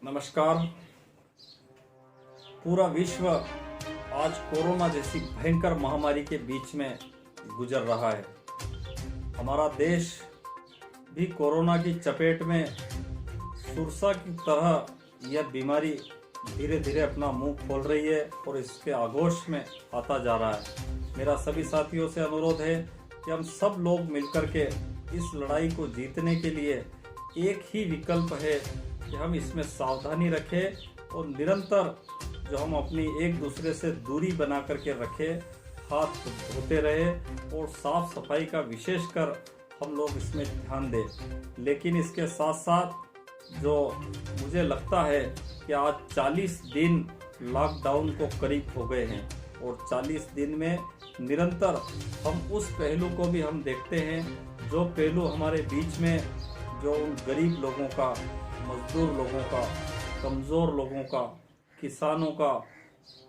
नमस्कार। पूरा विश्व आज कोरोना जैसी भयंकर महामारी के बीच में गुजर रहा है। हमारा देश भी कोरोना की चपेट में सुरसा की तरह यह बीमारी धीरे धीरे अपना मुंह खोल रही है और इसके आगोश में आता जा रहा है। मेरा सभी साथियों से अनुरोध है कि हम सब लोग मिलकर के इस लड़ाई को जीतने के लिए एक ही विकल्प है कि हम इसमें सावधानी रखें और निरंतर जो हम अपनी एक दूसरे से दूरी बना करके रखें, हाथ धोते रहे और साफ सफाई का विशेषकर हम लोग इसमें ध्यान दें। लेकिन इसके साथ साथ जो मुझे लगता है कि आज 40 दिन लॉकडाउन को करीब हो गए हैं और 40 दिन में निरंतर हम उस पहलू को भी हम देखते हैं, जो पहलू हमारे बीच में जो उन गरीब लोगों का, मजदूर लोगों का, कमज़ोर लोगों का, किसानों का,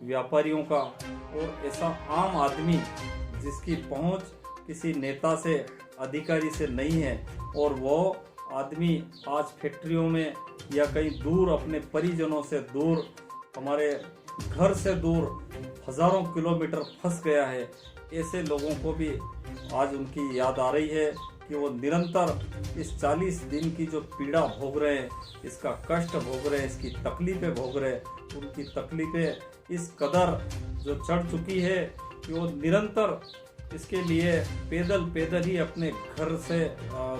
व्यापारियों का और ऐसा आम आदमी जिसकी पहुंच किसी नेता से, अधिकारी से नहीं है और वो आदमी आज फैक्ट्रियों में या कहीं दूर अपने परिजनों से दूर, हमारे घर से दूर हजारों किलोमीटर फंस गया है। ऐसे लोगों को भी आज उनकी याद आ रही है कि वो निरंतर इस 40 दिन की जो पीड़ा भोग रहे हैं, इसका कष्ट भोग रहे हैं, इसकी तकलीफें भोग रहे हैं। उनकी तकलीफें इस कदर जो चढ़ चुकी है कि वो निरंतर इसके लिए पैदल ही अपने घर से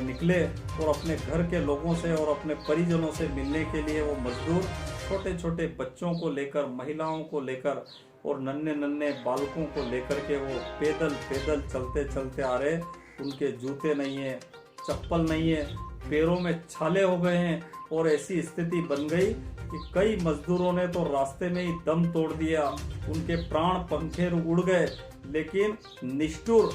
निकले और अपने घर के लोगों से और अपने परिजनों से मिलने के लिए वो मजदूर छोटे छोटे बच्चों को लेकर, महिलाओं को लेकर और नन्हे नन्हे बालकों को लेकर के वो पैदल चलते आ रहे। उनके जूते नहीं है, चप्पल नहीं है, पैरों में छाले हो गए हैं और ऐसी स्थिति बन गई कि कई मजदूरों ने तो रास्ते में ही दम तोड़ दिया, उनके प्राण पंखे उड़ गए। लेकिन निष्ठुर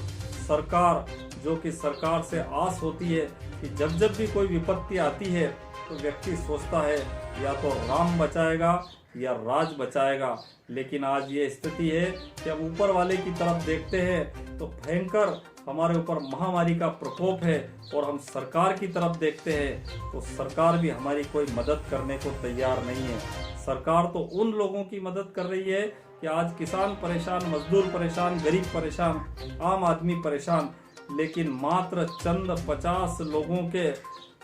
सरकार, जो कि सरकार से आस होती है कि जब भी कोई विपत्ति आती है तो व्यक्ति सोचता है या तो राम बचाएगा या राज बचाएगा। लेकिन आज ये स्थिति है कि हम ऊपर वाले की तरफ देखते हैं तो भयंकर हमारे ऊपर महामारी का प्रकोप है और हम सरकार की तरफ देखते हैं तो सरकार भी हमारी कोई मदद करने को तैयार नहीं है। सरकार तो उन लोगों की मदद कर रही है कि आज किसान परेशान, मजदूर परेशान, गरीब परेशान, आम आदमी परेशान, लेकिन मात्र चंद 50 लोगों के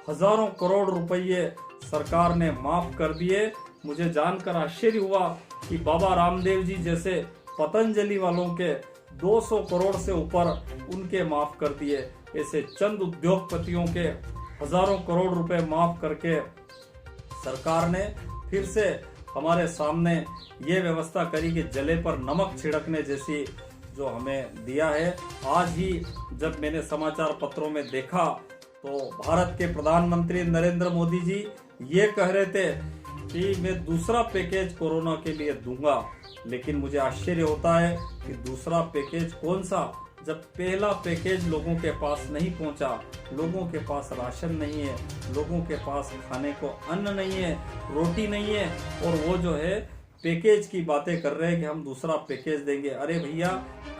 हजारों करोड़ रुपये सरकार ने माफ कर दिए। मुझे जानकर आश्चर्य हुआ कि बाबा रामदेव जी जैसे पतंजलि वालों के 200 करोड़ से ऊपर उनके माफ कर दिए। ऐसे चंद उद्योगपतियों के हजारों करोड़ रुपए माफ करके सरकार ने फिर से हमारे सामने ये व्यवस्था करी कि जले पर नमक छिड़कने जैसी जो हमें दिया है। आज ही जब मैंने समाचार पत्रों में देखा तो भारत के प्रधानमंत्री नरेंद्र मोदी जी ये कह रहे थे कि मैं दूसरा पैकेज कोरोना के लिए दूंगा। लेकिन मुझे आश्चर्य होता है कि दूसरा पैकेज कौन सा, जब पहला पैकेज लोगों के पास नहीं पहुंचा। लोगों के पास राशन नहीं है, लोगों के पास खाने को अन्न नहीं है, रोटी नहीं है और वो जो है पैकेज की बातें कर रहे हैं कि हम दूसरा पैकेज देंगे। अरे भैया,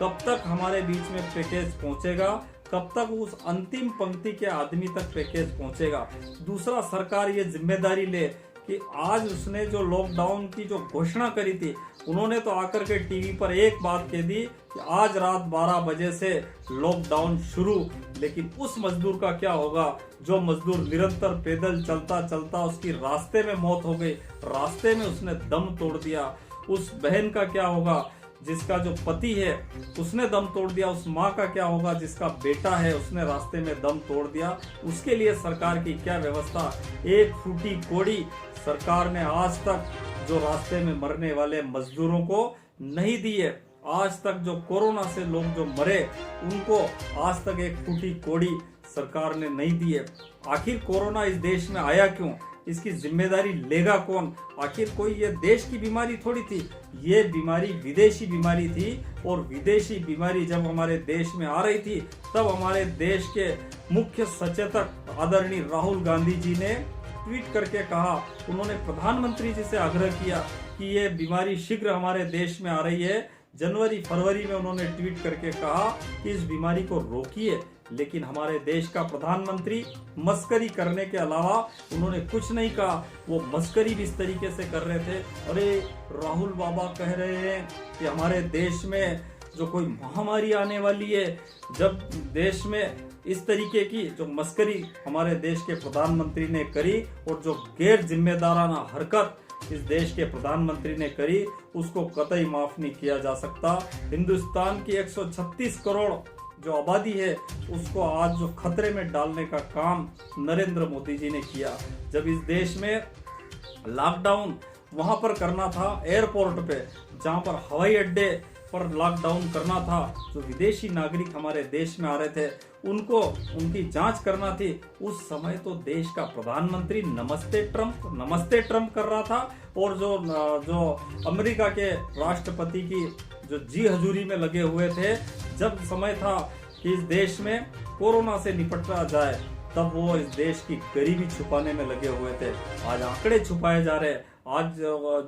कब तक हमारे बीच में पैकेज पहुंचेगा? कब तक उस अंतिम पंक्ति के आदमी तक पैकेज पहुंचेगा? दूसरा सरकार ये जिम्मेदारी ले कि आज उसने जो लॉकडाउन की जो घोषणा करी थी, उन्होंने तो आकर के टीवी पर एक बात कह दी कि आज रात 12 बजे से लॉकडाउन शुरू। लेकिन उस मजदूर का क्या होगा जो मजदूर निरंतर पैदल चलता उसकी रास्ते में मौत हो गई, रास्ते में उसने दम तोड़ दिया। उस बहन का क्या होगा जिसका जो पति है उसने दम तोड़ दिया? उस माँ का क्या होगा जिसका बेटा है उसने रास्ते में दम तोड़ दिया? उसके लिए सरकार की क्या व्यवस्था? एक फूटी कोड़ी सरकार ने आज तक जो रास्ते में मरने वाले मजदूरों को नहीं दी है। आज तक जो कोरोना से लोग जो मरे उनको आज तक एक फूटी कोड़ी सरकार ने नहीं दी है। आखिर कोरोना इस देश में आया क्यों? इसकी जिम्मेदारी लेगा कौन? आखिर कोई ये देश की बीमारी थोड़ी थी, ये बीमारी विदेशी बीमारी थी। और विदेशी बीमारी जब हमारे देश में आ रही थी तब हमारे देश के मुख्य सचेतक आदरणीय राहुल गांधी जी ने ट्वीट करके कहा, उन्होंने प्रधानमंत्री जी से आग्रह किया कि ये बीमारी शीघ्र हमारे देश में आ रही है। जनवरी फरवरी में उन्होंने ट्वीट करके कहा कि इस बीमारी को रोकिए। लेकिन हमारे देश का प्रधानमंत्री मस्करी करने के अलावा उन्होंने कुछ नहीं कहा। वो मस्करी भी इस तरीके से कर रहे थे, अरे राहुल बाबा कह रहे हैं कि हमारे देश में जो कोई महामारी आने वाली है। जब देश में इस तरीके की जो मस्करी हमारे देश के प्रधानमंत्री ने करी और जो गैर जिम्मेदाराना हरकत इस देश के प्रधानमंत्री ने करी, उसको कतई माफ नहीं किया जा सकता। हिंदुस्तान की 136 करोड़ जो आबादी है उसको आज जो खतरे में डालने का काम नरेंद्र मोदी जी ने किया। जब इस देश में लॉकडाउन वहां पर करना था एयरपोर्ट पे, जहां पर हवाई अड्डे पर लॉकडाउन करना था, जो विदेशी नागरिक हमारे देश में आ रहे थे उनको उनकी जांच करना थी, उस समय तो देश का प्रधानमंत्री नमस्ते ट्रम्प कर रहा था। और जो अमेरिका के राष्ट्रपति की जो जी हजूरी में लगे हुए थे, जब समय था कि इस देश में कोरोना से निपटा जाए, तब वो इस देश की गरीबी छुपाने में लगे हुए थे। आज आंकड़े छुपाए जा रहे हैं। आज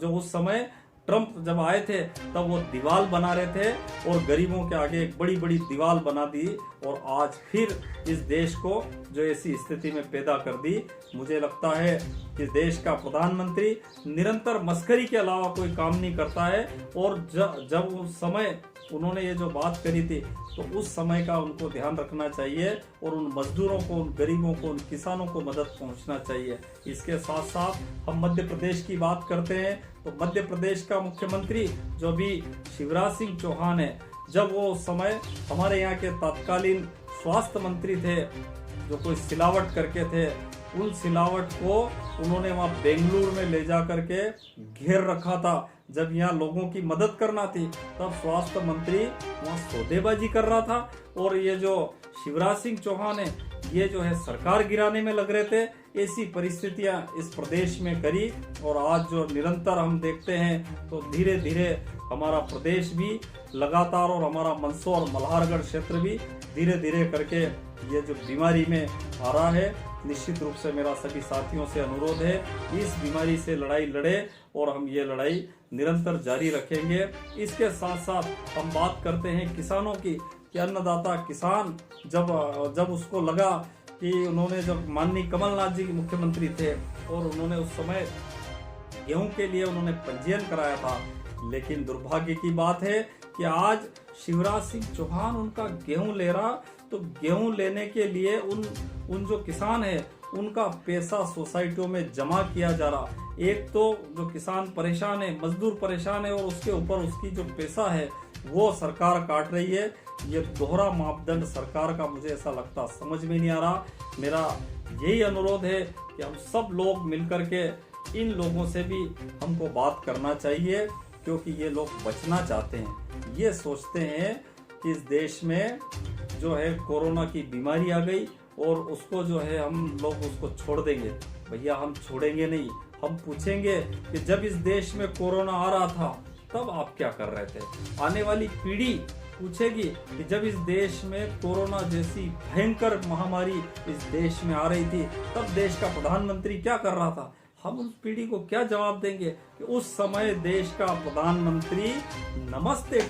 जो उस समय ट्रम्प जब आए थे तब वो दीवार बना रहे थे और गरीबों के आगे एक बड़ी बड़ी दीवार बना दी, और आज फिर इस देश को जो ऐसी स्थिति में पैदा कर दी। मुझे लगता है कि देश का प्रधानमंत्री निरंतर मस्करी के अलावा कोई काम नहीं करता है। और जब उस समय उन्होंने ये जो बात करी थी तो उस समय का उनको ध्यान रखना चाहिए और उन मजदूरों को, उन गरीबों को, उन किसानों को मदद पहुंचना चाहिए। इसके साथ साथ हम मध्य प्रदेश की बात करते हैं तो मध्य प्रदेश का मुख्यमंत्री जो भी शिवराज सिंह चौहान है, जब वो उस समय हमारे यहाँ के तत्कालीन स्वास्थ्य मंत्री थे जो कोई सिलावट करके थे, उन सिलावट को उन्होंने वहाँ बेंगलुरु में ले जा करके घेर रखा था। जब यहाँ लोगों की मदद करना थी तब स्वास्थ्य मंत्री वहाँ सौदेबाजी कर रहा था। और ये जो शिवराज सिंह चौहान है, ये जो है सरकार गिराने में लग रहे थे। ऐसी परिस्थितियां इस प्रदेश में करी और आज जो निरंतर हम देखते हैं तो धीरे धीरे हमारा प्रदेश भी लगातार, और हमारा मंदसौर मल्हारगढ़ क्षेत्र भी धीरे धीरे करके ये जो बीमारी में आ रहा है। निश्चित रूप से मेरा सभी साथियों से अनुरोध है, इस बीमारी से लड़ाई लड़े और हम ये लड़ाई निरंतर जारी रखेंगे। इसके साथ साथ हम बात करते हैं किसानों की, कि अन्नदाता किसान जब उसको लगा कि उन्होंने, जब माननीय कमलनाथ जी मुख्यमंत्री थे और उन्होंने उस समय गेहूं के लिए उन्होंने पंजीयन कराया था, लेकिन दुर्भाग्य की बात है कि आज शिवराज सिंह चौहान उनका गेहूं ले रहा, तो गेहूं लेने के लिए उन जो किसान है उनका पैसा सोसाइटियों में जमा किया जा रहा। एक तो जो किसान परेशान है, मजदूर परेशान है, और उसके ऊपर उसकी जो पैसा है वो सरकार काट रही है। ये दोहरा मापदंड सरकार का मुझे ऐसा लगता समझ में नहीं आ रहा। मेरा यही अनुरोध है कि हम सब लोग मिलकर के इन लोगों से भी हमको बात करना चाहिए, क्योंकि ये लोग बचना चाहते हैं। ये सोचते हैं कि इस देश में जो है कोरोना की बीमारी आ गई और उसको जो है हम लोग उसको छोड़ देंगे। भैया हम छोड़ेंगे नहीं। हम पूछेंगे कि जब इस देश में कोरोना आ रहा था तब आप क्या कर रहे थे। आने वाली पीढ़ी पूछेगी कि जब इस देश में कोरोना जैसी भयंकर महामारी इस देश में आ रही थी तब देश का प्रधानमंत्री क्या कर रहा था। हम उस पीढ़ी को क्या जवाब देंगे कि उस समय देश का प्रधानमंत्री नमस्ते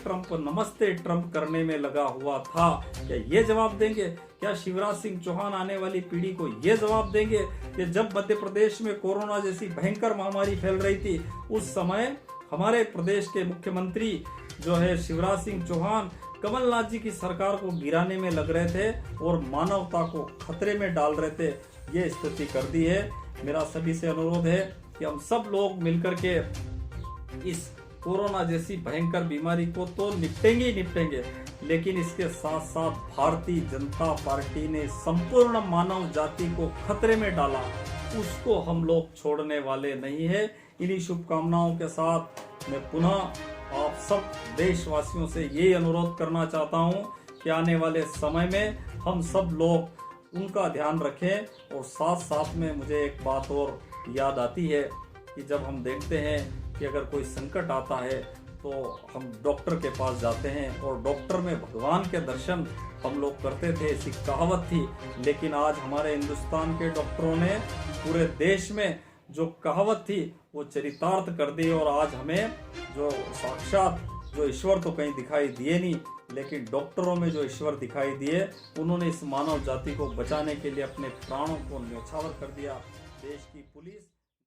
ट्रम्प करने में लगा हुआ था। क्या ये जवाब देंगे? क्या शिवराज सिंह चौहान आने वाली पीढ़ी को ये जवाब देंगे कि जब मध्य प्रदेश में कोरोना जैसी भयंकर महामारी फैल रही थी उस समय हमारे प्रदेश के मुख्यमंत्री जो है शिवराज सिंह चौहान कमलनाथ जी की सरकार को गिराने में लग रहे थे और मानवता को खतरे में डाल रहे थे। ये स्थिति कर दी है। मेरा सभी से अनुरोध है कि हम सब लोग मिलकर के इस कोरोना जैसी भयंकर बीमारी को तो निपटेंगे ही निपटेंगे, लेकिन इसके साथ साथ भारतीय जनता पार्टी ने संपूर्ण मानव जाति को खतरे में डाला, उसको हम लोग छोड़ने वाले नहीं है। इन्हीं शुभकामनाओं के साथ मैं पुनः आप सब देशवासियों से यही अनुरोध करना चाहता हूं कि आने वाले समय में हम सब लोग उनका ध्यान रखें। और साथ साथ में मुझे एक बात और याद आती है कि जब हम देखते हैं कि अगर कोई संकट आता है तो हम डॉक्टर के पास जाते हैं और डॉक्टर में भगवान के दर्शन हम लोग करते थे, ऐसी कहावत थी। लेकिन आज हमारे हिंदुस्तान के डॉक्टरों ने पूरे देश में जो कहावत थी वो चरितार्थ कर दी और आज हमें जो साक्षात जो ईश्वर तो कहीं दिखाई दिए नहीं, लेकिन डॉक्टरों में जो ईश्वर दिखाई दिए, उन्होंने इस मानव जाति को बचाने के लिए अपने प्राणों को न्यौछावर कर दिया। देश की पुलिस